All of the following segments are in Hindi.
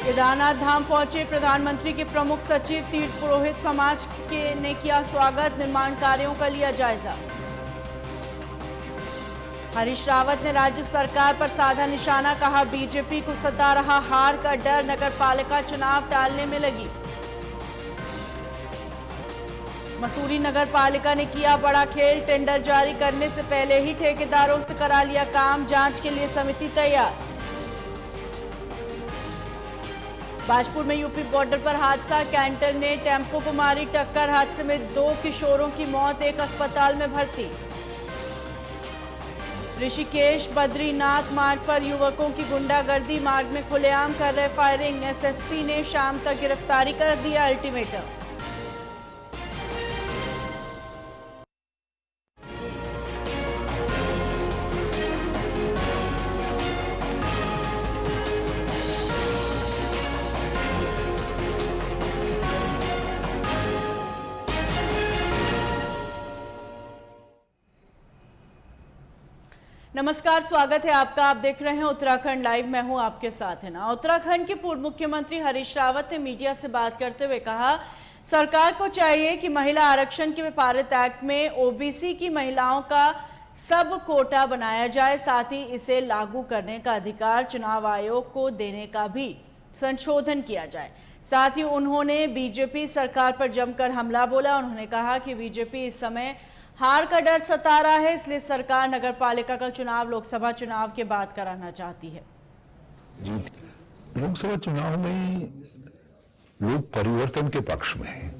केदारनाथ धाम पहुंचे प्रधानमंत्री के प्रमुख सचिव। तीर्थ पुरोहित समाज ने किया स्वागत। निर्माण कार्यों का लिया जायजा। हरीश रावत ने राज्य सरकार पर साधा निशाना। कहा, बीजेपी को सता रहा हार का डर, नगरपालिका चुनाव टालने में लगी। मसूरी नगरपालिका ने किया बड़ा खेल। टेंडर जारी करने से पहले ही ठेकेदारों से करा लिया काम। जांच के लिए समिति तैयार। बाजपुर में यूपी बॉर्डर पर हादसा। कैंटर ने टेम्पो को मारी टक्कर। हादसे में 2 किशोरों की मौत, एक अस्पताल में भर्ती। ऋषिकेश बद्रीनाथ मार्ग पर युवकों की गुंडागर्दी। मार्ग में खुलेआम कर रहे फायरिंग। एसएसपी ने शाम तक गिरफ्तारी कर दिया अल्टीमेटम। नमस्कार, स्वागत है आपका। आप देख रहे हैं उत्तराखंड लाइव। मैं हूं आपके साथ है ना। उत्तराखंड के पूर्व मुख्यमंत्री हरीश रावत ने मीडिया से बात करते हुए कहा, सरकार को चाहिए कि महिला आरक्षण के पारित एक्ट में ओबीसी की महिलाओं का सब कोटा बनाया जाए। साथ ही इसे लागू करने का अधिकार चुनाव आयोग को देने का भी संशोधन किया जाए। साथ ही उन्होंने बीजेपी सरकार पर जमकर हमला बोला। उन्होंने कहा कि बीजेपी इस समय हार का डर सता रहा है, इसलिए सरकार नगरपालिका का चुनाव लोकसभा चुनाव के बाद कराना चाहती है। लोकसभा चुनाव में लोग परिवर्तन के पक्ष में हैं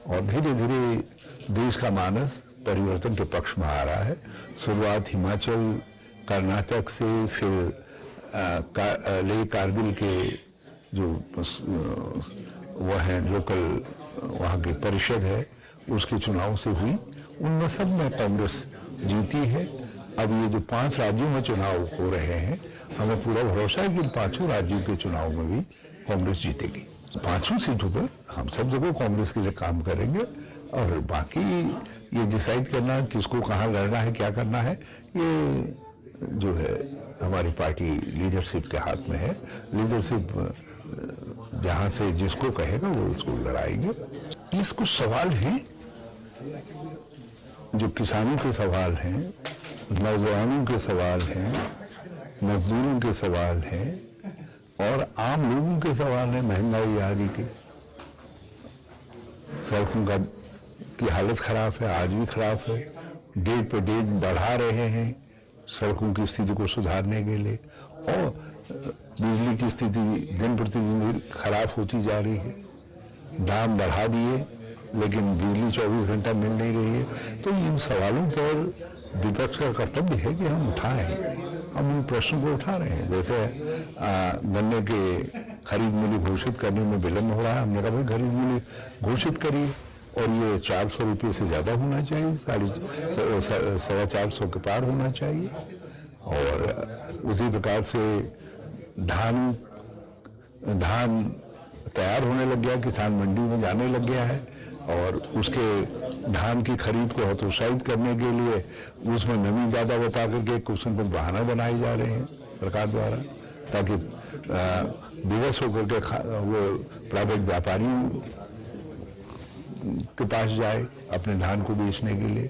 और धीरे धीरे देश का मानस परिवर्तन के पक्ष में आ रहा है। शुरुआत हिमाचल, कर्नाटक से, फिर लेह कारगिल के जो वह है लोकल वहाँ की परिषद है उसके चुनाव से हुई। उनमें सब में कांग्रेस जीती है। अब ये जो 5 राज्यों में चुनाव हो रहे हैं, हमें पूरा भरोसा है कि इन 5 राज्यों के चुनाव में भी कांग्रेस जीतेगी। 5 सीटों पर हम सब जगह कांग्रेस के लिए काम करेंगे और बाकी ये डिसाइड करना किसको कहाँ लड़ना है, क्या करना है, ये जो है हमारी पार्टी लीडरशिप के हाथ में है। लीडरशिप जहाँ से जिसको कहेगा वो उसको लड़ाएंगे। इस कुछ सवाल हैं जो किसानों के सवाल हैं, नौजवानों के सवाल हैं, मजदूरों के सवाल हैं और आम लोगों के सवाल हैं। महंगाई आदि के, सड़कों की हालत खराब है, आज भी खराब है। डेट पे डेट बढ़ा रहे हैं सड़कों की स्थिति को सुधारने के लिए और बिजली की स्थिति दिन प्रतिदिन खराब होती जा रही है। दाम बढ़ा दिए लेकिन बिजली 24 घंटा मिल नहीं रही है। तो इन सवालों पर विपक्ष का कर्तव्य है कि हम उठाएं। हम इन प्रश्नों को उठा रहे हैं। जैसे गन्ने के खरीद मूल्य घोषित करने में विलम्ब हो रहा है। हमने कहा भाई खरीद मूल्य घोषित करिए और ये 400 रुपये से ज़्यादा होना चाहिए, 450 के पार होना चाहिए। और उसी प्रकार से धान तैयार होने लग गया, किसान मंडी में जाने लग गया है और उसके धान की खरीद को हतोत्साहित करने के लिए उसमें नमी ज़्यादा बता करके कुछ न कुछ बहाना बनाए जा रहे हैं सरकार द्वारा, ताकि विवश होकर के वो प्राइवेट व्यापारियों के पास जाए अपने धान को बेचने के लिए।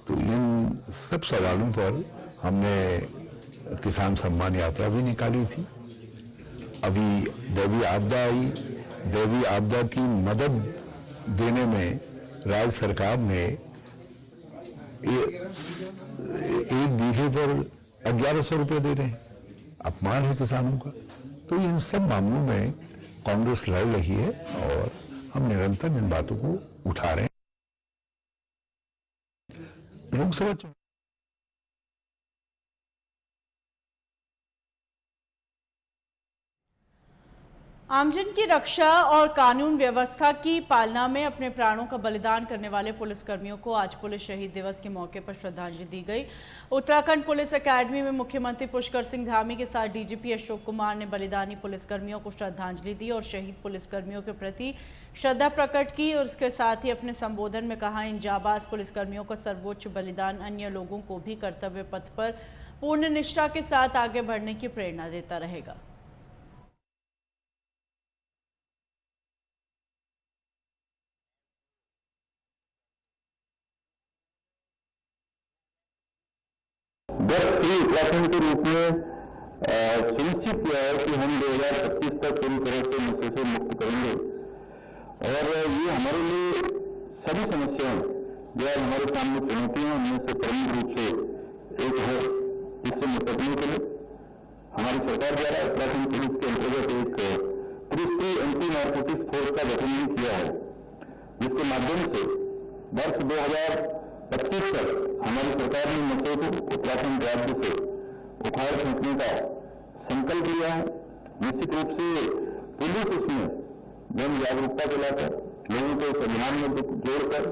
तो इन सब सवालों पर हमने किसान सम्मान यात्रा भी निकाली थी। अभी दैवीय आपदा आई, दैवीय आपदा की मदद देने में राज्य सरकार ने एक बीघे पर 1100 रुपये दे रहे हैं। अपमान है किसानों का। तो इन सब मामलों में कांग्रेस लड़ रही है और हम निरंतर इन बातों को उठा रहे हैं। लोकसभा आमजन की रक्षा और कानून व्यवस्था की पालना में अपने प्राणों का बलिदान करने वाले पुलिसकर्मियों को आज पुलिस शहीद दिवस के मौके पर श्रद्धांजलि दी गई। उत्तराखंड पुलिस अकेडमी में मुख्यमंत्री पुष्कर सिंह धामी के साथ डीजीपी अशोक कुमार ने बलिदानी पुलिसकर्मियों को श्रद्धांजलि दी और शहीद पुलिसकर्मियों के प्रति श्रद्धा प्रकट की। और इसके साथ ही अपने संबोधन में कहा, इन जाबाज पुलिसकर्मियों का सर्वोच्च बलिदान अन्य लोगों को भी कर्तव्य पथ पर पूर्ण निष्ठा के साथ आगे बढ़ने की प्रेरणा देता रहेगा। ड्रग्स फ्री उत्तराखंड के रूप में सुनिश्चित किया है कि हम 2025 तक पूरी तरह से नशे से मुक्त करेंगे। और ये हमारे लिए सभी समस्याएं जो आज हमारे सामने चुनौतियां उनमें से प्रमुख रूप से एक है। इससे निपटने के लिए हमारी सरकार द्वारा उत्तराखंड पुलिस के अंतर्गत एक त्रिस्तरीय एंटी नारकोटिक्स फोर्स का गठन भी किया है, जिसके माध्यम से वर्ष 2025 तक हमारी सरकार ने नशे को उत्तराखंड राज्य से उखाड़ फेंकने का संकल्प लिया है। निश्चित रूप से पुलिस उसमें जन जागरूकता चलाकर लोगों को इस अभियान में जोड़कर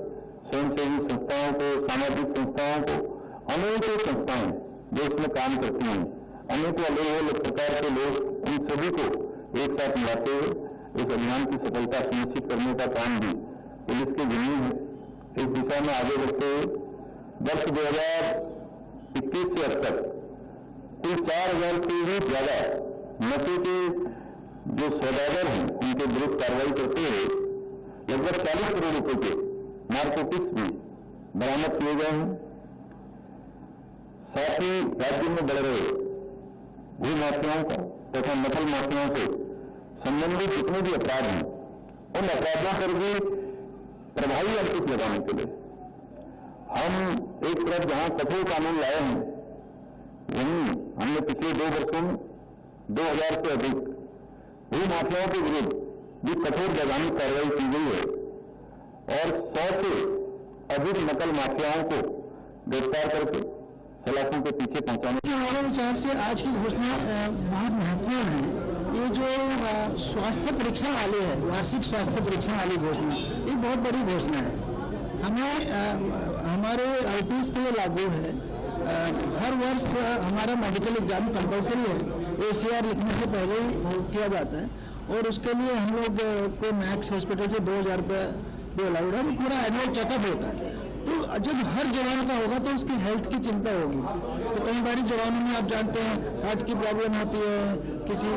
स्वयंसेवी संस्थाओं को, सामाजिक संस्थाओं को, अनेकों संस्थाएं जो इसमें काम करती हैं, अनेकों अलग अलग प्रकार के लोग, उन सभी को एक साथ मिलाते हुए इस अभियान की सफलता सुनिश्चित करने का काम भी पुलिस के जिम्मे है। इस दिशा में आगे बढ़ते हुए वर्ष 2021 से अब तक कुल 4000 से भी ज्यादा नशे के जो सौदागर हैं उनके विरुद्ध कार्रवाई करते हुए लगभग 40 करोड़ रुपए के नारकोटिक्स भी बरामद किए गए हैं। साथ ही राज्य में बढ़ रहे भू माफियाओं का तथा नकल माफियाओं से संबंधित जितने भी अपराध हैं उन अपराधों पर भी प्रभावी अंकुश लगाने के लिए हम एक तरफ जहां कठोर कानून लाए हैं, वहीं हमने पिछले 2 वर्षों में 2000 से अधिक भू माफियाओं के विरुद्ध भी कठोर वैधानिक कार्रवाई की गई है और 100 से अधिक नकल माफियाओं को गिरफ्तार करके सलाखों के पीछे पहुंचाने। हमारे विचार से आज की घोषणा बहुत महत्वपूर्ण है। ये जो स्वास्थ्य परीक्षण वाले है, वार्षिक स्वास्थ्य परीक्षण वाली घोषणा, ये बहुत बड़ी घोषणा है। हमें हमारे आईपीएस पे लागू है। हर वर्ष हमारा मेडिकल एग्जाम कंपल्सरी है, एसीआर लिखने से पहले ही किया जाता है और उसके लिए हम लोग को मैक्स हॉस्पिटल से 2000 रुपये भी अलाउड है। पूरा एनुअल चेकअप होता है। तो जब हर जवान का होगा तो उसकी हेल्थ की चिंता होगी। तो कई बार जवानों में आप जानते हैं हार्ट की प्रॉब्लम होती है, किसी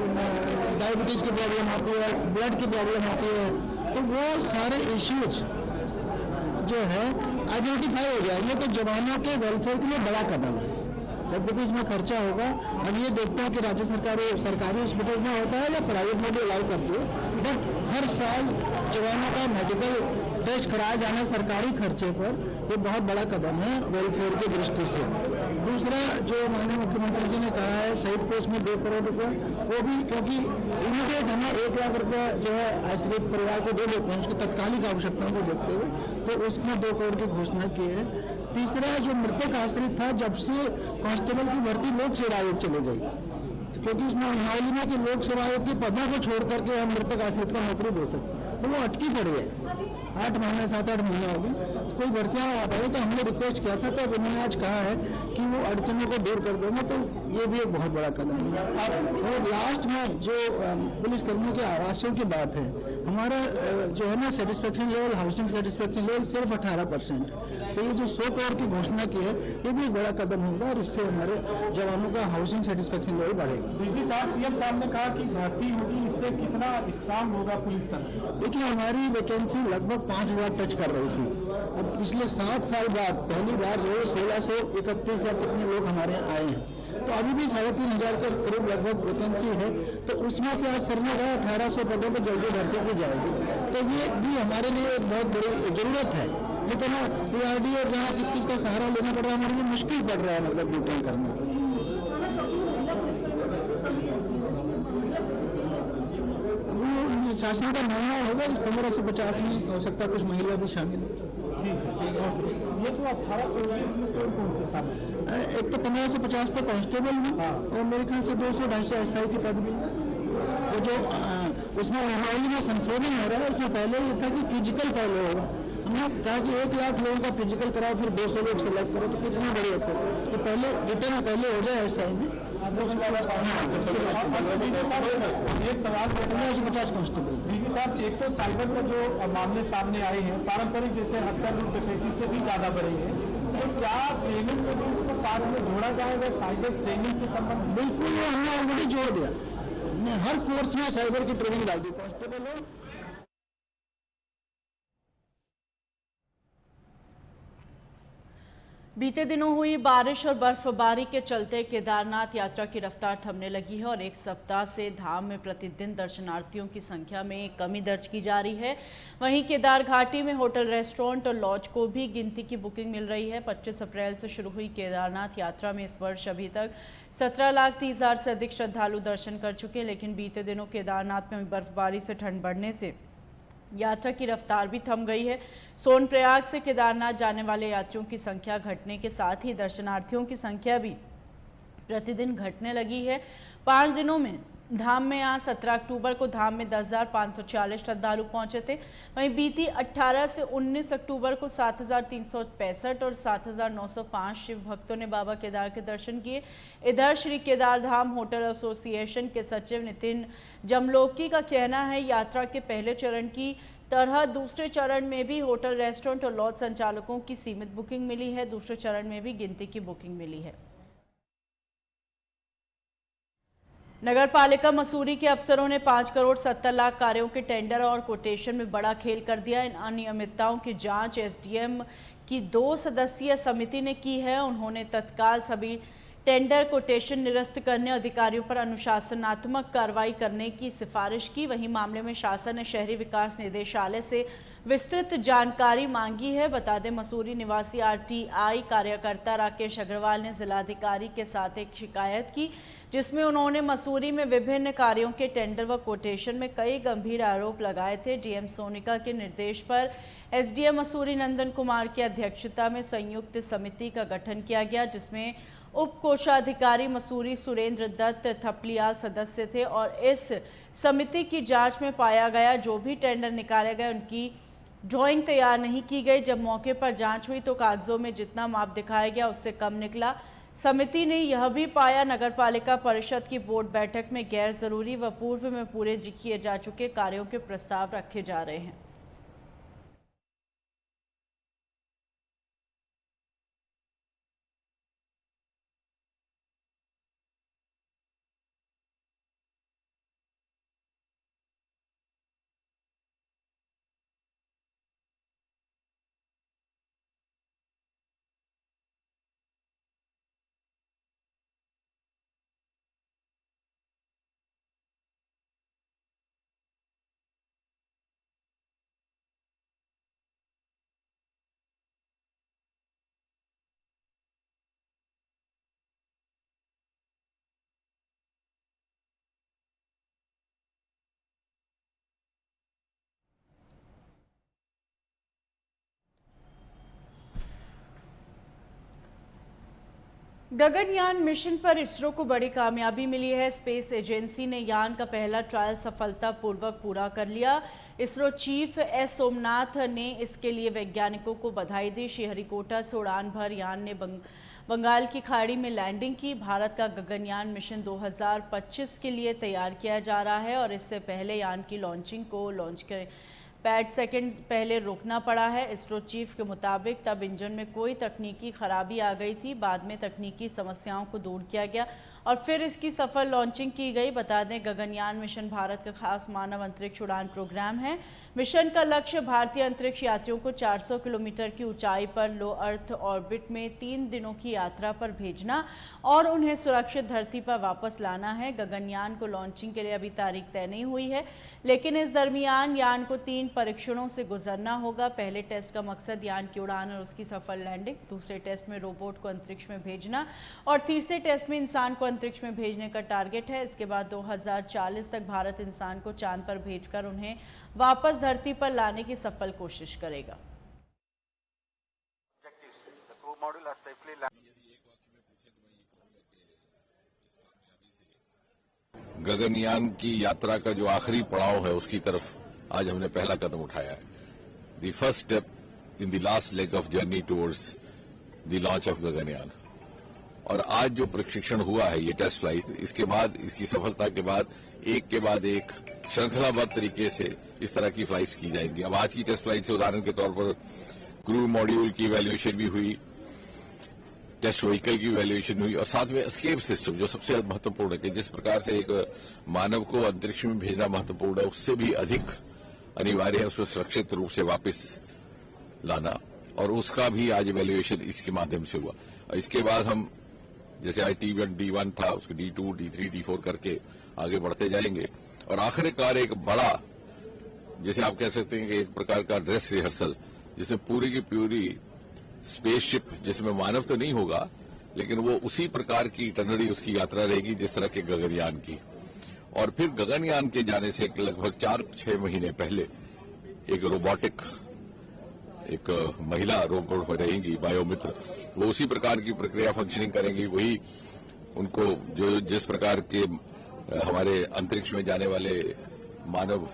डायबिटीज की प्रॉब्लम होती है, ब्लड की प्रॉब्लम होती है, तो वो सारे इश्यूज जो है आइडेंटिफाई हो जाएंगे। तो जवानों के वेलफेयर के लिए बड़ा कदम है। जब देखो इसमें खर्चा होगा, अब ये देखते हैं कि राज्य सरकार सरकारी हॉस्पिटल में होता है या प्राइवेट में भी अलाउ करती है, बट हर साल जवानों का मेडिकल टेस्ट कराया जाना सरकारी खर्चे पर, ये बहुत बड़ा कदम है वेलफेयर की दृष्टि से। दूसरा जो माननीय मुख्यमंत्री जी ने कहा है शहीद कोष में 2 करोड़ रुपये, वो भी क्योंकि इमीडिएट हमें 1 लाख रुपये जो है आश्रित परिवार को दे देते हैं उसकी तत्कालिक आवश्यकताओं को देखते हुए, तो उसमें 2 करोड़ की घोषणा की है। तीसरा जो मृतक आश्रित था, जब से कांस्टेबल की भर्ती लोक सेवा आयोग चली गई, क्योंकि उसमें नियमावली में कि लोक सेवा आयोग की पदों को छोड़ करके हम मृतक आश्रित को नौकरी दे सकते, तो वो अटकी पड़ी है। 8 महीने 7-8 महीने हो गए, कोई भर्तियाँ आ पाई, तो हमने रिक्वेस्ट किया था, तो उन्होंने आज कहा है कि वो अड़चनों को दूर कर देंगे। तो ये भी एक बहुत बड़ा कदम है। और लास्ट में जो पुलिसकर्मियों के आवासों की बात है, हमारा जो है ना satisfaction level, housing satisfaction level सिर्फ 18%। तो ये जो 100 करोड़ की घोषणा की है, ये भी एक बड़ा कदम होगा और इससे हमारे जवानों का हाउसिंग सेटिस्फेक्शन लेवल बढ़ेगा। डीजी साहब, सीएम साहब ने कहा कि भर्ती होगी, इससे कितना स्ट्रांग होगा पुलिस तंत्र? देखिए हमारी वैकेंसी लगभग 5000 टच कर रही थी। अब पिछले 7 साल बाद पहली बार जो 1631 या कितने लोग हमारे यहाँ आए हैं, तो अभी भी 3500 के करीब लगभग वैकेंसी है। तो उसमें से आज सर ने कहा 1800 पदों पर जल्दी भर्ती की जाएगी। तो ये भी हमारे लिए एक बहुत बड़ी जरूरत है। लेकिन पीआरडी और जहाँ किस किस का सहारा लेना पड़ रहा है, हमारे लिए मुश्किल पड़ रहा है मतलब ड्यूटी करना। वो शासन का निर्णय होगा, 1550 में हो सकता है कुछ महिला भी शामिल हो। ठीक है। ये तो 1819 में कौन से शामिल? एक तो 1550 तो कांस्टेबल में, और मेरे ख्याल से 200-250 एसआई के पद भी। तो जो उसमें नियमावली में संशोधन हो रहा है, उसमें पहले ये था कि फिजिकल पहले होगा। हमने कहा कि 1 लाख लोगों का फिजिकल कराओ, फिर 200 लोग सेलेक्ट करो, तो कितना बड़ी अफसर, तो पहले रिटर्न पहले हो जाए एसआई में। एक सवाल 1550 कांस्टेबल। डीजी साहब, एक तो साइबर का जो मामले सामने आए हैं, पारंपरिक जैसे हत्या लूट डकैती से भी ज्यादा बढ़े हैं, तो क्या ट्रेनिंग में भी इसको पार्ट में जोड़ा जाएगा, साइबर ट्रेनिंग से संबंधित? बिल्कुल, हमने ऑलरेडी जोड़ दिया। हमने हर कोर्स में साइबर की ट्रेनिंग डाल दी, कांस्टेबल हो। बीते दिनों हुई बारिश और बर्फबारी के चलते केदारनाथ यात्रा की रफ्तार थमने लगी है और एक सप्ताह से धाम में प्रतिदिन दर्शनार्थियों की संख्या में कमी दर्ज की जा रही है। वहीं केदार घाटी में होटल, रेस्टोरेंट और लॉज को भी गिनती की बुकिंग मिल रही है। 25 अप्रैल से शुरू हुई केदारनाथ यात्रा में इस वर्ष अभी तक 17,30,000 से अधिक श्रद्धालु दर्शन कर चुके हैं, लेकिन बीते दिनों केदारनाथ में बर्फबारी से ठंड बढ़ने से यात्रा की रफ्तार भी थम गई है। सोनप्रयाग से केदारनाथ जाने वाले यात्रियों की संख्या घटने के साथ ही दर्शनार्थियों की संख्या भी प्रतिदिन घटने लगी है। 5 दिनों में धाम में आज 17 अक्टूबर को धाम में 10,540 श्रद्धालु पहुंचे थे। वहीं बीती 18 से 19 अक्टूबर को 7,365 और 7,905 शिव भक्तों ने बाबा केदार के दर्शन किए। इधर श्री केदार धाम होटल एसोसिएशन के सचिव नितिन जमलोकी का कहना है, यात्रा के पहले चरण की तरह दूसरे चरण में भी होटल, रेस्टोरेंट और लॉज संचालकों की सीमित बुकिंग मिली है। दूसरे चरण में भी गिनती की बुकिंग मिली है। नगर पालिका मसूरी के अफसरों ने 5 करोड़ 70 लाख कार्यों के टेंडर और कोटेशन में बड़ा खेल कर दिया। इन अनियमितताओं की जांच एसडीएम की 2 सदस्यीय समिति ने की है। उन्होंने तत्काल सभी टेंडर कोटेशन निरस्त करने, अधिकारियों पर अनुशासनात्मक कार्रवाई करने की सिफारिश की। वहीं मामले में शासन ने शहरी विकास निदेशालय से विस्तृत जानकारी मांगी है। बता दें, मसूरी निवासी आरटीआई कार्यकर्ता राकेश अग्रवाल ने जिलाधिकारी के साथ एक शिकायत की, जिसमें उन्होंने मसूरी में विभिन्न कार्यों के टेंडर व कोटेशन में कई गंभीर आरोप लगाए थे। डीएम सोनिका के निर्देश पर एसडीएम मसूरी नंदन कुमार की अध्यक्षता में संयुक्त समिति का गठन किया गया, जिसमें उप कोषाधिकारी मसूरी सुरेंद्र दत्त थपलियाल सदस्य थे। और इस समिति की जांच में पाया गया, जो भी टेंडर निकाले गए उनकी ड्राइंग तैयार नहीं की गई। जब मौके पर जांच हुई तो कागजों में जितना माप दिखाया गया उससे कम निकला। समिति ने यह भी पाया, नगरपालिका परिषद की बोर्ड बैठक में गैर जरूरी व पूर्व में पूरे किए जा चुके कार्यों के प्रस्ताव रखे जा रहे हैं। गगनयान मिशन पर इसरो को बड़ी कामयाबी मिली है। स्पेस एजेंसी ने यान का पहला ट्रायल सफलतापूर्वक पूरा कर लिया। इसरो चीफ एस सोमनाथ ने इसके लिए वैज्ञानिकों को बधाई दी। श्रीहरिकोटा से उड़ान भर यान ने बंगाल की खाड़ी में लैंडिंग की। भारत का गगनयान मिशन 2025 के लिए तैयार किया जा रहा है और इससे पहले यान की लॉन्चिंग को लॉन्च कर 5 सेकंड पहले रोकना पड़ा है। इसरो चीफ के मुताबिक तब इंजन में कोई तकनीकी खराबी आ गई थी। बाद में तकनीकी समस्याओं को दूर किया गया और फिर इसकी सफल लॉन्चिंग की गई। बता दें, गगनयान मिशन भारत का खास मानव अंतरिक्ष उड़ान प्रोग्राम है। मिशन का लक्ष्य भारतीय अंतरिक्ष यात्रियों को 400 किलोमीटर की ऊंचाई पर लो अर्थ ऑर्बिट में 3 दिनों की यात्रा पर भेजना और उन्हें सुरक्षित धरती पर वापस लाना है। गगनयान को लॉन्चिंग के लिए अभी तारीख तय नहीं हुई है, लेकिन इस दरमियान यान को 3 परीक्षणों से गुजरना होगा। पहले टेस्ट का मकसद यान की उड़ान और उसकी सफल लैंडिंग, दूसरे टेस्ट में रोबोट को अंतरिक्ष में भेजना और तीसरे टेस्ट में इंसान को अंतरिक्ष में भेजने का टारगेट है। इसके बाद 2040 तक भारत इंसान को चांद पर भेजकर उन्हें वापस धरती पर लाने की सफल कोशिश करेगा। गगनयान की यात्रा का जो आखिरी पड़ाव है उसकी तरफ आज हमने पहला कदम उठाया है। The first step in the last leg of journey towards the launch of Gaganyaan. और आज जो प्रशिक्षण हुआ है, ये टेस्ट फ्लाइट, इसके बाद, इसकी सफलता के बाद एक के बाद एक श्रृंखलाबद्ध तरीके से इस तरह की फ्लाइट्स की जाएंगी। अब आज की टेस्ट फ्लाइट से उदाहरण के तौर पर क्रू मॉड्यूल की इवैल्यूएशन भी हुई, टेस्ट व्हीकल की इवैल्यूएशन हुई और साथ में एस्केप सिस्टम जो सबसे महत्वपूर्ण है कि जिस प्रकार से एक मानव को अंतरिक्ष में भेजना महत्वपूर्ण है, उससे भी अधिक अनिवार्य है उसको सुरक्षित रूप से वापस लाना। और उसका भी आज इवैल्यूएशन इसके माध्यम से हुआ। और इसके बाद हम जैसे T1 D1 था, उसके D2 D3 D4 करके आगे बढ़ते जाएंगे और आखिरकार एक बड़ा, जैसे आप कह सकते हैं कि एक प्रकार का ड्रेस रिहर्सल, जिसमें पूरी की पूरी स्पेसशिप, जिसमें मानव तो नहीं होगा लेकिन वो उसी प्रकार की इटरनरी उसकी यात्रा रहेगी जिस तरह के गगनयान की। और फिर गगनयान के जाने से लगभग 4-6 महीने पहले एक रोबोटिक, एक महिला रोबोट रहेंगी बायोमित्र, वो उसी प्रकार की प्रक्रिया फंक्शनिंग करेंगी। वही उनको जो जिस प्रकार के हमारे अंतरिक्ष में जाने वाले मानव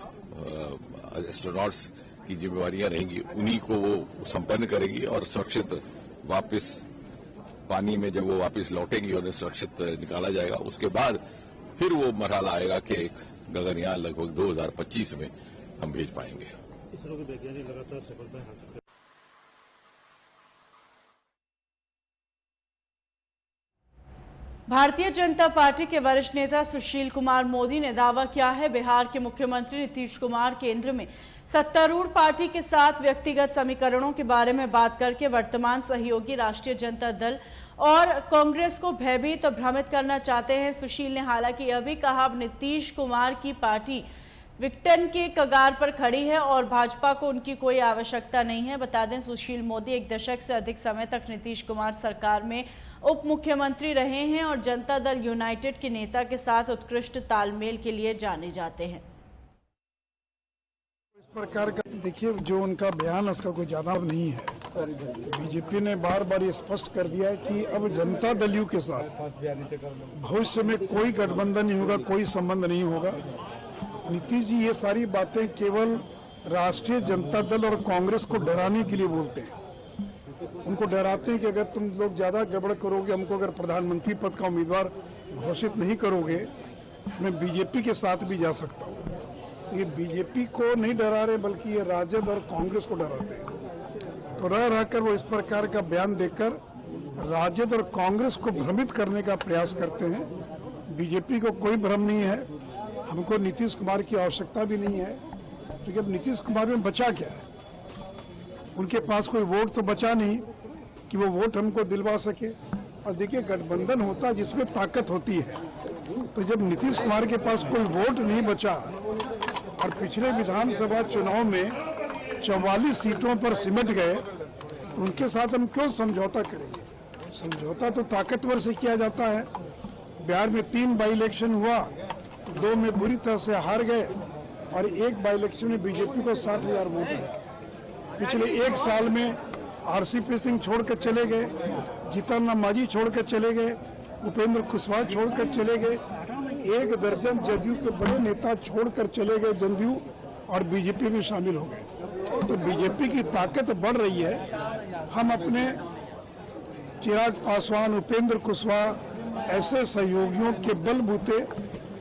एस्ट्रोनॉट्स की जिम्मेवारियां रहेंगी, उन्हीं को वो संपन्न करेगी और सुरक्षित वापस पानी में जब वो वापस लौटेंगी और सुरक्षित निकाला जाएगा। उसके बाद फिर वो मरहला आएगा कि एक गगनयान लगभग 2025 में हम भेज पाएंगे। इसरो के वैज्ञानिक लगातार सफलताएं हासिल कर भारतीय जनता पार्टी के वरिष्ठ नेता सुशील कुमार मोदी ने दावा किया है बिहार के मुख्यमंत्री नीतीश कुमार केंद्र में सत्तारूढ़ पार्टी के साथ व्यक्तिगत समीकरणों के बारे में बात करके वर्तमान सहयोगी राष्ट्रीय जनता दल और कांग्रेस को भयभीत और भ्रमित करना चाहते हैं। सुशील ने हालांकि यह भी कहा अब नीतीश कुमार की पार्टी विघटन के कगार पर खड़ी है और भाजपा को उनकी कोई आवश्यकता नहीं है। बता दें सुशील मोदी 1 दशक से अधिक समय तक नीतीश कुमार सरकार में उप मुख्यमंत्री रहे हैं और जनता दल यूनाइटेड के नेता के साथ उत्कृष्ट तालमेल के लिए जाने जाते हैं। इस प्रकार का देखिए, जो उनका बयान उसका कोई ज्यादा नहीं है। बीजेपी ने बार बार ये स्पष्ट कर दिया है कि अब जनता दल यू के साथ भविष्य में कोई गठबंधन नहीं होगा, कोई संबंध नहीं होगा। नीतीश जी ये सारी बातें केवल राष्ट्रीय जनता दल और कांग्रेस को डराने के लिए बोलते हैं। उनको डराते हैं कि अगर तुम लोग ज्यादा गड़बड़ करोगे, हमको अगर प्रधानमंत्री पद का उम्मीदवार घोषित नहीं करोगे, मैं बीजेपी के साथ भी जा सकता हूँ। ये बीजेपी को नहीं डरा रहे, बल्कि ये राजद और कांग्रेस को डराते हैं। तो रह रहकर वो इस प्रकार का बयान देकर राजद और कांग्रेस को भ्रमित करने का प्रयास करते हैं। बीजेपी को कोई भ्रम नहीं है, हमको नीतीश कुमार की आवश्यकता भी नहीं है, क्योंकि अब नीतीश कुमार में बचा क्या है? उनके पास कोई वोट तो बचा नहीं कि वो वोट हमको दिलवा सके। और देखिए, गठबंधन होता है जिसमें ताकत होती है। तो जब नीतीश कुमार के पास कोई वोट नहीं बचा और पिछले विधानसभा चुनाव में 44 सीटों पर सिमट गए, तो उनके साथ हम क्यों समझौता करेंगे? समझौता तो ताकतवर से किया जाता है। बिहार में 3 बाई इलेक्शन हुआ, 2 में बुरी तरह से हार गए और 1 बाई इलेक्शन में बीजेपी को 60,000 वोट आए। पिछले 1 साल में RCP सिंह छोड़कर चले गए, जीतन राम मांझी छोड़कर चले गए, उपेंद्र कुशवाहा छोड़कर चले गए, 1 दर्जन जदयू के बड़े नेता छोड़कर चले गए जदयू, और बीजेपी में शामिल हो गए। तो बीजेपी की ताकत बढ़ रही है। हम अपने चिराग पासवान, उपेंद्र कुशवाहा ऐसे सहयोगियों के बलबूते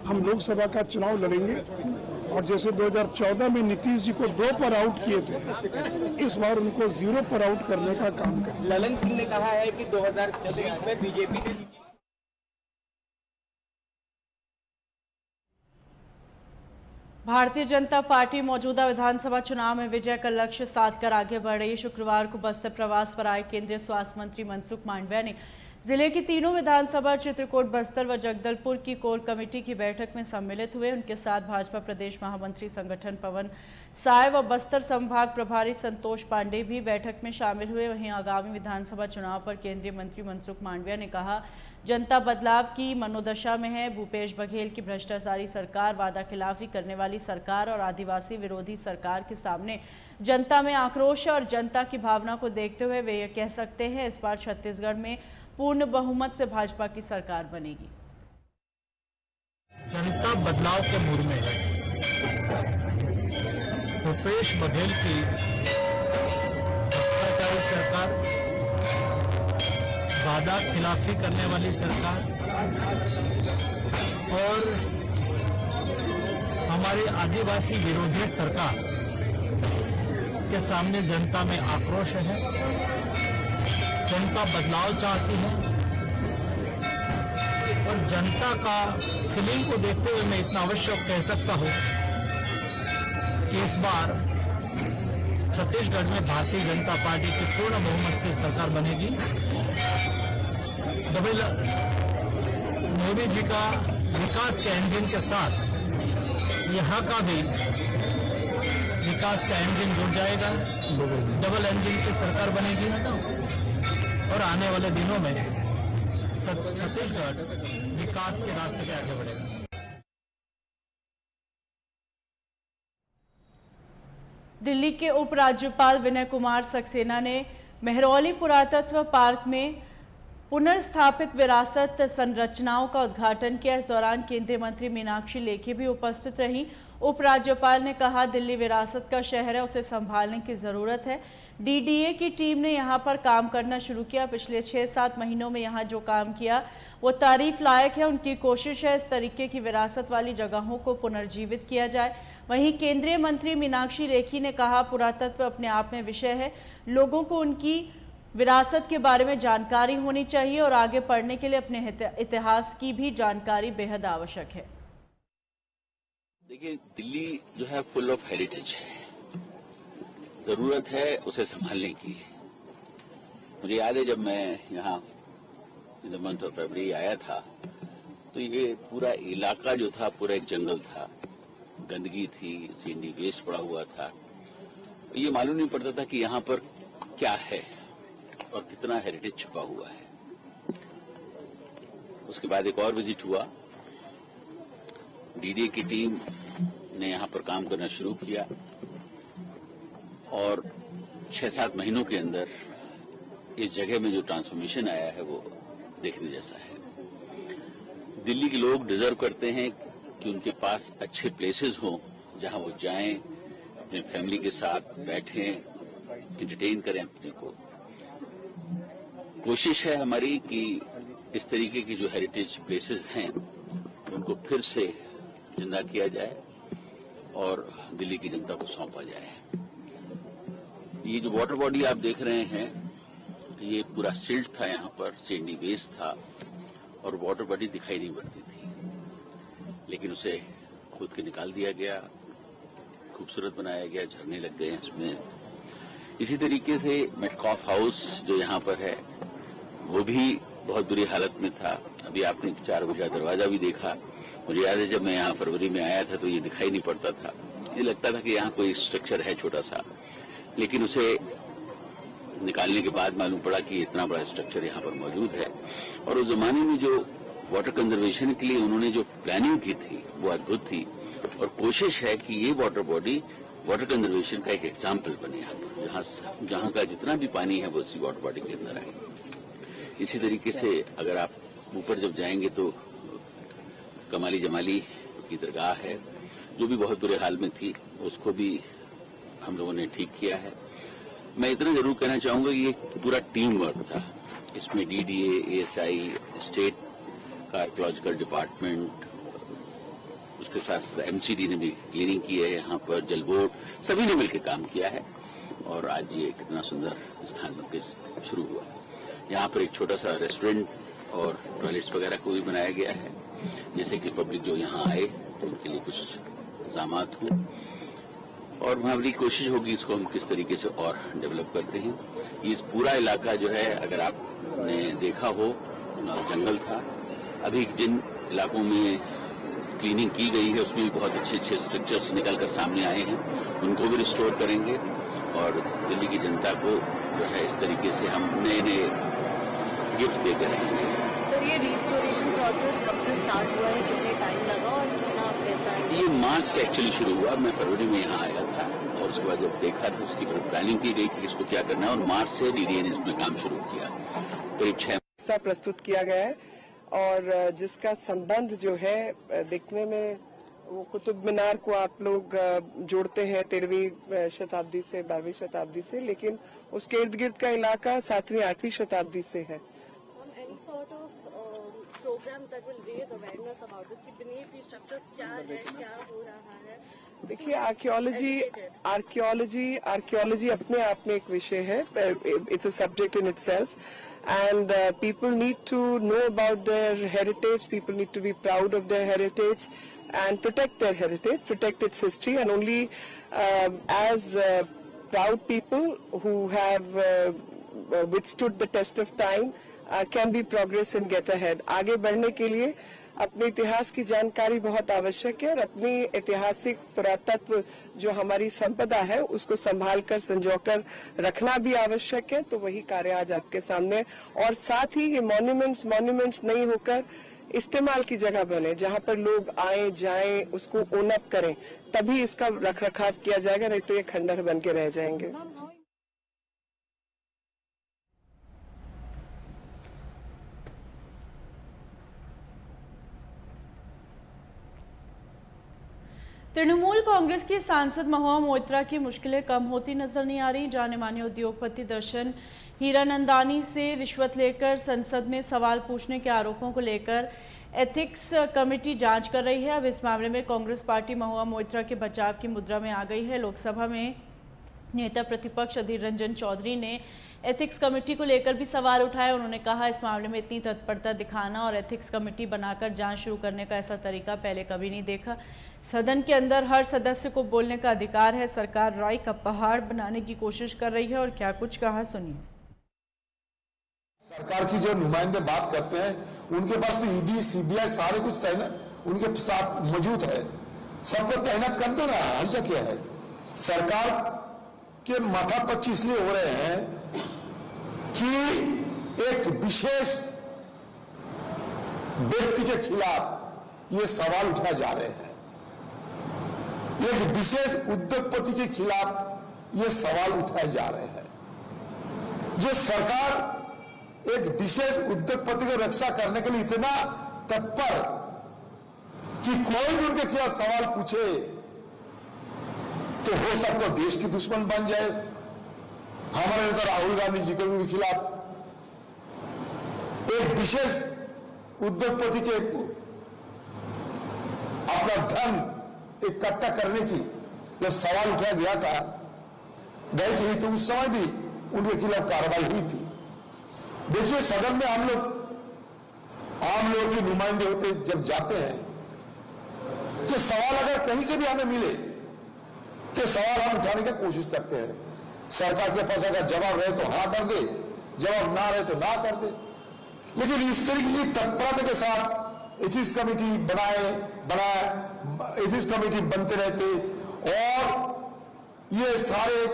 हम लोकसभा का चुनाव लड़ेंगे। और जैसे 2014 में नीतीश जी को 2 पर आउट किए थे, इस बार उनको 0 पर आउट करने का काम करें। ललन सिंह ने कहा है कि 2024 में बीजेपी ने भारतीय जनता पार्टी मौजूदा विधानसभा चुनाव में विजय का लक्ष्य साध कर आगे बढ़ रही है। शुक्रवार को बस्तर प्रवास पर आए केंद्रीय स्वास्थ्य मंत्री मनसुख मांडविया ने जिले की तीनों विधानसभा चित्रकूट, बस्तर व जगदलपुर की कोर कमेटी की बैठक में सम्मिलित हुए। उनके साथ भाजपा प्रदेश महामंत्री संगठन पवन साय व बस्तर संभाग प्रभारी संतोष पांडे भी बैठक में शामिल हुए। वहीं आगामी विधानसभा चुनाव पर केंद्रीय मंत्री मनसुख मांडविया ने कहा, जनता बदलाव की मनोदशा में है। भूपेश बघेल की भ्रष्टाचारी सरकार, वादा खिलाफी करने वाली सरकार और आदिवासी विरोधी सरकार के सामने जनता में आक्रोश है और जनता की भावना को देखते हुए वे ये कह सकते हैं इस बार छत्तीसगढ़ में पूर्ण बहुमत से भाजपा की सरकार बनेगी। जनता बदलाव के मूड में है। भूपेश बघेल की भ्रष्टाचारी सरकार, वादा खिलाफी करने वाली सरकार और हमारी आदिवासी विरोधी सरकार के सामने जनता में आक्रोश है। जनता बदलाव चाहती है और जनता का फीलिंग को देखते हुए मैं इतना अवश्य कह सकता हूं कि इस बार छत्तीसगढ़ में भारतीय जनता पार्टी की पूर्ण बहुमत से सरकार बनेगी। डबल मोदी जी का विकास के इंजन के साथ यहाँ का भी विकास का इंजन जुड़ जाएगा। डबल इंजन की सरकार बनेगी और आने वाले दिनों में छत्तीसगढ़ विकास के रास्ते पे आगे बढ़ेगा। दिल्ली के उपराज्यपाल विनय कुमार सक्सेना ने मेहरौली पुरातत्व पार्क में पुनर्स्थापित विरासत संरचनाओं का उद्घाटन किया। इस दौरान केंद्रीय मंत्री मीनाक्षी लेखी भी उपस्थित रहीं। उपराज्यपाल ने कहा, दिल्ली विरासत का शहर है, उसे संभालने की जरूरत है। डीडीए की टीम ने यहां पर काम करना शुरू किया। पिछले 6-7 महीनों में यहां जो काम किया वो तारीफ लायक है। उनकी कोशिश है इस तरीके की विरासत वाली जगहों को पुनर्जीवित किया जाए। वहीं केंद्रीय मंत्री मीनाक्षी लेखी ने कहा, पुरातत्व अपने आप में विषय है, लोगों को उनकी विरासत के बारे में जानकारी होनी चाहिए और आगे पढ़ने के लिए अपने इतिहास की भी जानकारी बेहद आवश्यक है। देखिए, दिल्ली जो है फुल ऑफ हेरिटेज है, जरूरत है उसे संभालने की। मुझे याद है जब मैं यहाँ in the month of February आया था तो ये पूरा इलाका जो था पूरा एक जंगल था, गंदगी थी, सीनरी वेस्ट पड़ा हुआ था। ये मालूम नहीं पड़ता था कि यहाँ पर क्या है और कितना हेरिटेज छुपा हुआ है। उसके बाद एक और विजिट हुआ, डीडीए की टीम ने यहाँ पर काम करना शुरू किया और 6-7 महीनों के अंदर इस जगह में जो ट्रांसफॉर्मेशन आया है वो देखने जैसा है। दिल्ली के लोग डिजर्व करते हैं कि उनके पास अच्छे प्लेसेस हों जहां वो जाएं, अपने फैमिली के साथ बैठें, एंटरटेन करें अपने को। कोशिश है हमारी कि इस तरीके की जो हेरिटेज प्लेसेस हैं उनको फिर से जिंदा किया जाए और दिल्ली की जनता को सौंपा जाए। ये जो वाटर बॉडी आप देख रहे हैं, ये पूरा सिल्ट था, यहाँ पर सैंडी वेस्ट था और वाटर बॉडी दिखाई नहीं पड़ती थी, लेकिन उसे खोद के निकाल दिया गया, खूबसूरत बनाया गया, झरने लग गए इसमें। इसी तरीके से मेटकॉफ हाउस जो यहाँ पर है वो भी बहुत बुरी हालत में था। अभी आपने 4 बजे दरवाजा भी देखा। मुझे याद है जब मैं यहाँ फरवरी में आया था तो ये दिखाई नहीं पड़ता था, ये लगता था कि यहाँ कोई स्ट्रक्चर है छोटा सा, लेकिन उसे निकालने के बाद मालूम पड़ा कि इतना बड़ा स्ट्रक्चर यहाँ पर मौजूद है। और उस जमाने में जो वाटर कंजर्वेशन के लिए उन्होंने जो प्लानिंग की थी वो अद्भुत थी और कोशिश है कि ये वाटर बॉडी वाटर कंजर्वेशन का एक एग्जाम्पल बने यहाँ पर, जहाँ का जितना भी पानी है वो इसी वाटर बॉडी के अंदर आए। इसी तरीके से अगर आप ऊपर जब जाएंगे तो कमाली जमाली की दरगाह है जो भी बहुत बुरे हाल में थी, उसको भी हम लोगों ने ठीक किया है। मैं इतना जरूर कहना चाहूंगा कि ये पूरा टीम वर्क था, इसमें डीडीए, एएसआई, स्टेट का आर्कियोलॉजिकल डिपार्टमेंट, उसके साथ एमसीडी ने भी क्लीनिंग की है, यहाँ पर जल बोर्ड, सभी ने मिलकर काम किया है और आज ये कितना सुंदर स्थान बनकर शुरू हुआ। यहाँ पर एक छोटा सा रेस्टोरेंट और टॉयलेट्स वगैरह को भी बनाया गया है, जैसे कि पब्लिक जो यहाँ आए तो उनके लिए कुछ इंतजाम हों और हमारी कोशिश होगी इसको हम किस तरीके से और डेवलप करते हैं। ये पूरा इलाका जो है, अगर आपने देखा हो, जंगल था। अभी जिन इलाकों में क्लीनिंग की गई है उसमें भी बहुत अच्छे अच्छे स्ट्रक्चर्स निकल कर सामने आए हैं, उनको भी रिस्टोर करेंगे और दिल्ली की जनता को जो है इस तरीके से हम नए नए गिफ्ट देते रहेंगे। सर, ये रिस्टोरेशन प्रोसेस कब से स्टार्ट हुआ है, कितने टाइम लगा और कितना पैसा है? ये मार्च से एक्चुअली शुरू हुआ। मैं फरवरी में यहाँ आया था और उसके बाद जब देखा तो उसकी प्लानिंग की गई कि इसको क्या करना है और मार्च से डीडीए ने इसमें काम शुरू किया। करीब 6 हिस्सा प्रस्तुत किया गया है और जिसका संबंध जो है देखने में वो कुतुब मीनार को आप लोग जोड़ते हैं 13वीं शताब्दी से 12वीं शताब्दी से, लेकिन उसके इर्द गिर्द का इलाका 7वीं 8वीं शताब्दी से है। देखिए, आर्कियोलॉजी अपने आप में एक विषय है, it's a subject in itself and people need to know about their heritage, people need to be proud of their heritage and protect their heritage, protect its history, and only as proud people who have withstood the test of time can be progress and get ahead. आगे बढ़ने के लिए अपने इतिहास की जानकारी बहुत आवश्यक है और अपनी ऐतिहासिक पुरातत्व जो हमारी संपदा है उसको संभालकर संजोकर रखना भी आवश्यक है। तो वही कार्य आज आपके सामने, और साथ ही ये मॉन्यूमेंट्स नहीं होकर इस्तेमाल की जगह बने, जहां पर लोग आए जाएं, उसको ओन अप करें, तभी इसका रखरखाव किया जाएगा, नहीं तो ये खंडहर बन के रह जाएंगे। तृणमूल कांग्रेस की सांसद महुआ मोइत्रा की मुश्किलें कम होती नजर नहीं आ रही। जाने माने उद्योगपति दर्शन हीरानंदानी से रिश्वत लेकर संसद में सवाल पूछने के आरोपों को लेकर एथिक्स कमेटी जांच कर रही है। अब इस मामले में कांग्रेस पार्टी महुआ मोइत्रा के बचाव की मुद्रा में आ गई है। लोकसभा में नेता प्रतिपक्ष अधीर रंजन चौधरी ने एथिक्स कमेटी को लेकर भी सवाल उठाए। उन्होंने कहा, इस मामले में इतनी तत्परता दिखाना और एथिक्स कमेटी बनाकर जांच शुरू करने का ऐसा तरीका पहले कभी नहीं देखा। सदन के अंदर हर सदस्य को बोलने का अधिकार है। सरकार राय का पहाड़ बनाने की कोशिश कर रही है और क्या कुछ कहा, सुनिए। सरकार की जो नुमाइंदे बात करते हैं उनके पास ईडी सीबीआई सारे कुछ तैनात उनके साथ मौजूद है, सबको तैनात कर दो ना, हर्जा क्या है। सरकार के माथापच्ची इसलिए हो रहे हैं कि एक विशेष व्यक्ति के खिलाफ ये सवाल उठाए जा रहे हैं, एक विशेष उद्योगपति के खिलाफ ये सवाल उठाए जा रहे हैं। जो सरकार एक विशेष उद्योगपति को रक्षा करने के लिए इतना तत्पर कि कोई भी उनके खिलाफ सवाल पूछे तो हो सकता है देश की दुश्मन बन जाए। हमारे नेता राहुल गांधी जी के भी खिलाफ एक विशेष उद्योगपति के अपना धन इकट्ठा करने की जब सवाल उठाया गया था, गई थी, तो उस समय भी उनके खिलाफ कार्रवाई हुई थी। देखिए, सदन में हम लोग आम लोगों के नुमाइंदे होते जब जाते हैं तो सवाल अगर कहीं से भी हमें मिले तो सवाल हम उठाने की कोशिश करते हैं। सरकार के पास अगर जवाब रहे तो हाँ कर दे, जवाब ना रहे तो ना कर दे। लेकिन इस तरीके की तत्परता के साथ एथिक्स कमेटी एथिक्स कमेटी बनते रहते और ये सारे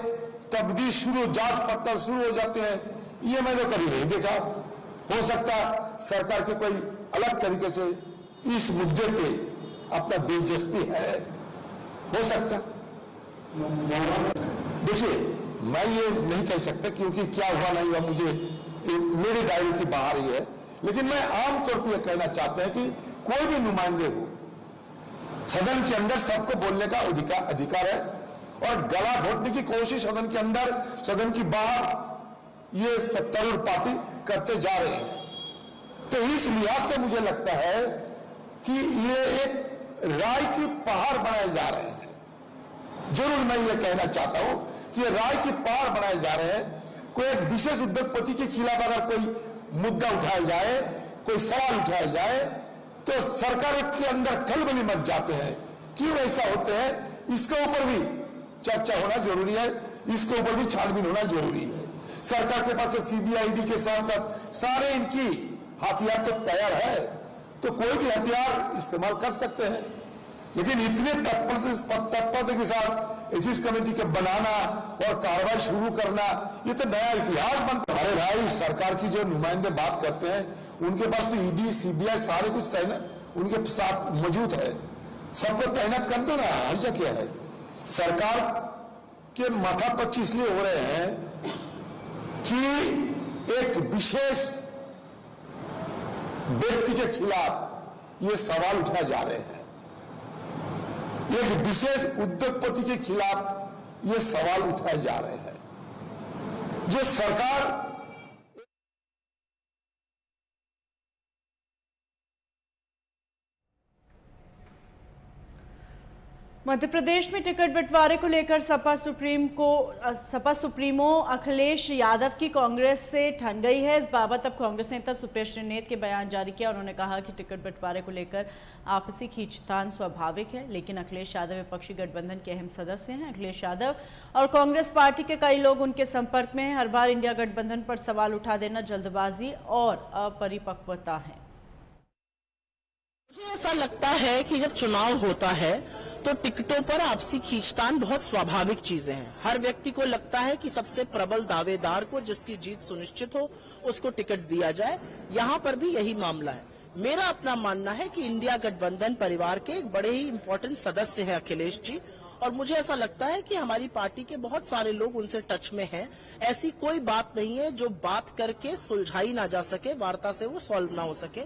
तब्दील शुरू, जांच पड़ताल शुरू हो जाते हैं, ये मैं तो कभी नहीं देखा। हो सकता सरकार के कोई अलग तरीके से इस मुद्दे पे अपना दिलचस्पी है, हो सकता। देखिए, मैं ये नहीं कह सकता क्योंकि क्या हुआ नहीं हुआ मुझे मेरी डायरी की बाहर ही है, लेकिन मैं आमतौर पर यह कहना चाहता है कि कोई भी नुमाइंदे हो, सदन के अंदर सबको बोलने का अधिकार है और गला घोटने की कोशिश सदन के अंदर, सदन की बाहर ये सत्तारूढ़ पार्टी करते जा रहे हैं। तो इस लिहाज से मुझे लगता है कि ये एक राय की पहाड़ बनाए जा रहे हैं। जरूर मैं ये कहना चाहता हूं कि ये राय की पहाड़ बनाए जा रहे हैं। कोई एक विशेष उद्योगपति के खिलाफ अगर कोई मुद्दा उठाया जाए, कोई सवाल उठाया जाए, तो सरकार के अंदर खलबली मच जाते हैं। क्यों ऐसा होते हैं, इसके ऊपर भी चर्चा होना जरूरी है, इसके ऊपर भी छानबीन होना जरूरी है। सरकार के पास सीबीआईडी के साथ साथ सारे इनकी हथियार तो तैयार है, तो कोई भी हथियार इस्तेमाल कर सकते हैं। लेकिन इतने तत्परता के साथ एथिक्स कमेटी के बनाना और कार्रवाई शुरू करना, ये तो नया इतिहास बनता है। अरे भाई, सरकार की जो नुमाइंदे बात करते हैं उनके पास तो ईडी सीबीआई सारे कुछ तैनात उनके साथ मौजूद है, सबको तैनात कर दो ना, हर्जा क्या है। सरकार के माथापच्ची इसलिए हो रहे हैं कि एक विशेष व्यक्ति के खिलाफ ये सवाल उठाए जा रहे हैं, एक विशेष उद्योगपति के खिलाफ ये सवाल उठाए जा रहे हैं। जो सरकार मध्य प्रदेश में टिकट बंटवारे को लेकर सपा सुप्रीमो अखिलेश यादव की कांग्रेस से ठन गई है। इस बाबत अब कांग्रेस नेता सुप्रिया श्रीनेत के बयान जारी किया। उन्होंने कहा कि टिकट बंटवारे को लेकर आपसी खींचतान स्वाभाविक है, लेकिन अखिलेश यादव विपक्षी गठबंधन के अहम सदस्य हैं। अखिलेश यादव और कांग्रेस पार्टी के कई लोग उनके संपर्क में हैं। हर बार इंडिया गठबंधन पर सवाल उठा देना जल्दबाजी और अपरिपक्वता है। मुझे ऐसा लगता है कि जब चुनाव होता है तो टिकटों पर आपसी खींचतान बहुत स्वाभाविक चीजें हैं। हर व्यक्ति को लगता है कि सबसे प्रबल दावेदार को, जिसकी जीत सुनिश्चित हो, उसको टिकट दिया जाए। यहाँ पर भी यही मामला है। मेरा अपना मानना है कि इंडिया गठबंधन परिवार के एक बड़े ही इंपॉर्टेंट सदस्य हैं अखिलेश जी, और मुझे ऐसा लगता है कि हमारी पार्टी के बहुत सारे लोग उनसे टच में हैं। ऐसी कोई बात नहीं है जो बात करके सुलझाई ना जा सके, वार्ता से वो सॉल्व ना हो सके।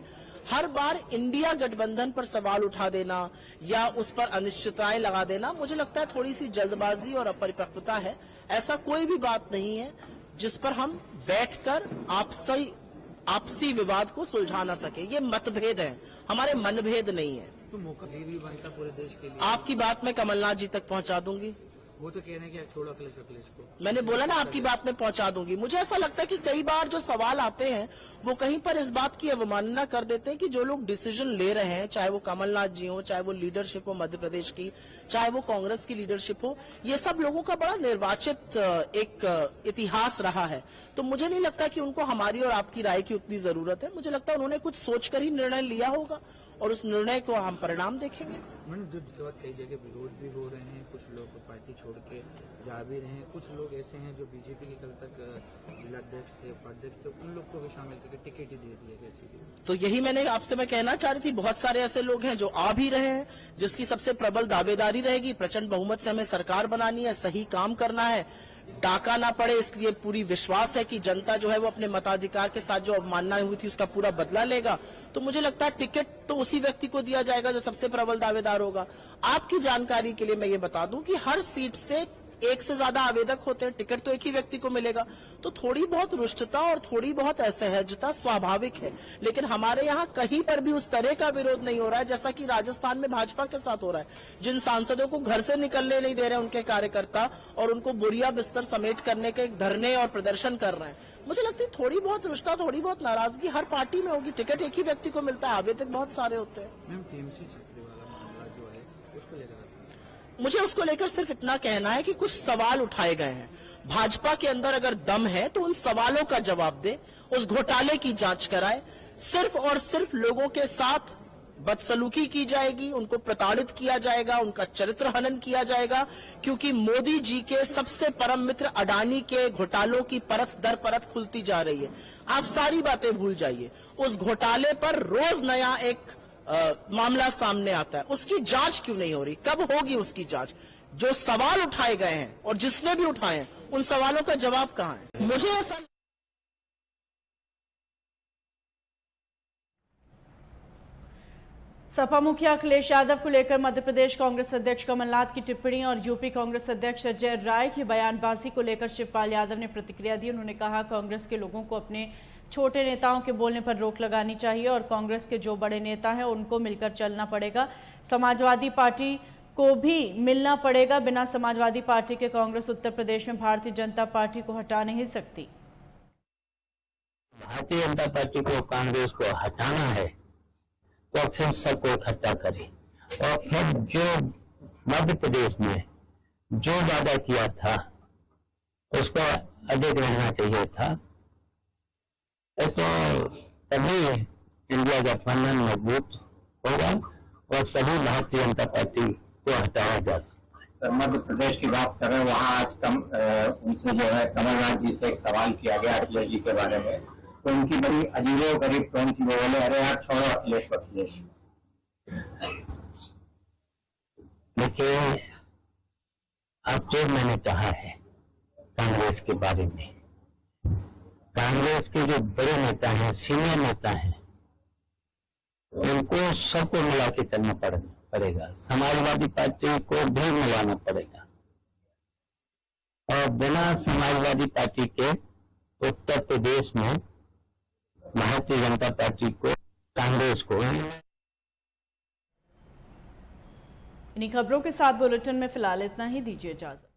हर बार इंडिया गठबंधन पर सवाल उठा देना या उस पर अनिश्चितताएं लगा देना, मुझे लगता है थोड़ी सी जल्दबाजी और अपरिपक्वता है। ऐसा कोई भी बात नहीं है जिस पर हम बैठकर आपसी विवाद को सुलझा ना सके। ये मतभेद है, हमारे मनभेद नहीं है। तो मौका भी बनता पूरे देश के लिए। आपकी बात मैं कमलनाथ जी तक पहुंचा दूंगी। वो तो कह रहे हैं कि छोड़ो अखिलेश को। मैंने बोला ना, आपकी बात में पहुंचा दूंगी। मुझे ऐसा लगता है कि कई बार जो सवाल आते हैं वो कहीं पर इस बात की अवमानना कर देते हैं कि जो लोग डिसीजन ले रहे हैं, चाहे वो कमलनाथ जी हो, चाहे वो लीडरशिप हो मध्य प्रदेश की, चाहे वो कांग्रेस की लीडरशिप हो, ये सब लोगों का बड़ा निर्वाचित एक इतिहास रहा है। तो मुझे नहीं लगता कि उनको हमारी और आपकी राय की उतनी जरूरत है। मुझे लगता है उन्होंने कुछ सोचकर ही निर्णय लिया होगा और उस निर्णय को हम परिणाम देखेंगे। जो कई जगह विरोध भी हो रहे हैं, कुछ लोग पार्टी छोड़ के जा भी रहे हैं, कुछ लोग ऐसे हैं जो बीजेपी के कल तक जिलाध्यक्ष थे, उपाध्यक्ष थे, उन लोग को भी शामिल करके टिकट ही दे दिया गया। तो यही मैंने आपसे मैं कहना चाह रही थी, बहुत सारे ऐसे लोग हैं जो आ भी रहे हैं, जिसकी सबसे प्रबल दावेदारी रहेगी प्रचंड बहुमत से हमें सरकार बनानी है, सही काम करना है, डाका ना पड़े, इसलिए पूरी विश्वास है कि जनता जो है वो अपने मताधिकार के साथ जो अवमानना हुई थी उसका पूरा बदला लेगा। तो मुझे लगता है टिकट तो उसी व्यक्ति को दिया जाएगा जो सबसे प्रबल दावेदार होगा। आपकी जानकारी के लिए मैं ये बता दूं कि हर सीट से एक से ज्यादा आवेदक होते हैं, टिकट तो एक ही व्यक्ति को मिलेगा। तो थोड़ी बहुत रुष्टता और थोड़ी बहुत असहजता स्वाभाविक है, लेकिन हमारे यहाँ कहीं पर भी उस तरह का विरोध नहीं हो रहा है जैसा कि राजस्थान में भाजपा के साथ हो रहा है। जिन सांसदों को घर से निकलने नहीं दे रहे उनके कार्यकर्ता और उनको बोरिया बिस्तर समेट करने के धरने और प्रदर्शन कर रहे हैं, मुझे लगता है थोड़ी बहुत रुष्टा, थोड़ी बहुत नाराजगी हर पार्टी में होगी। टिकट एक ही व्यक्ति को मिलता है, आवेदक बहुत सारे होते हैं। मुझे उसको लेकर सिर्फ इतना कहना है कि कुछ सवाल उठाए गए हैं। भाजपा के अंदर अगर दम है तो उन सवालों का जवाब दे, उस घोटाले की जांच कराए। सिर्फ और सिर्फ लोगों के साथ बदसलूकी की जाएगी, उनको प्रताड़ित किया जाएगा, उनका चरित्र हनन किया जाएगा, क्योंकि मोदी जी के सबसे परम मित्र अडानी के घोटालों की परत दर परत खुलती जा रही है। आप सारी बातें भूल जाइए, उस घोटाले पर रोज नया एक मामला सामने आता है। उसकी जांच क्यों नहीं हो रही? कब होगी उसकी जांच? जो सवाल उठाए गए हैं और जिसने भी उठाए हैं उन सवालों का जवाब कहां है? मुझे ऐसा सपा मुखिया अखिलेश यादव को लेकर मध्य प्रदेश कांग्रेस अध्यक्ष कमलनाथ की टिप्पणी और यूपी कांग्रेस अध्यक्ष अजय राय की बयानबाजी को लेकर शिवपाल यादव ने प्रतिक्रिया दी। उन्होंने कहा कांग्रेस के लोगों को अपने छोटे नेताओं के बोलने पर रोक लगानी चाहिए और कांग्रेस के जो बड़े नेता हैं उनको मिलकर चलना पड़ेगा। समाजवादी पार्टी को भी मिलना पड़ेगा। बिना समाजवादी पार्टी के कांग्रेस उत्तर प्रदेश में भारतीय जनता पार्टी को हटा नहीं सकती। भारतीय जनता पार्टी को कांग्रेस को हटाना है तो फिर सबको इकट्ठा करें और फिर जो मध्य प्रदेश में जो वादा किया था उसको अधिक रहना चाहिए था, तो तभी इंडिया गठबंधन मजबूत होगा और तभी भारतीय जनता पार्टी को हटाया जा सकता है। मध्य प्रदेश की बात कर रहे हैं, वहाँ आज उनसे जो है कमलनाथ जी से एक सवाल किया गया अखिलेश जी के बारे में, तो उनकी बड़ी अजीबो गरीब टोन की, वो बोले अरे यार छोड़ो अखिलेश को अखिलेश। लेकिन अब जो मैंने कहा है कांग्रेस के बारे में, कांग्रेस के जो बड़े नेता हैं, सीनियर नेता हैं, उनको सबको मिला के चलना पड़ेगा। समाजवादी पार्टी को भी मिलाना पड़ेगा और बिना समाजवादी पार्टी के उत्तर प्रदेश में भारतीय जनता पार्टी को, कांग्रेस को इन्हीं खबरों के साथ बुलेटिन में फिलहाल इतना ही, दीजिए इजाजत।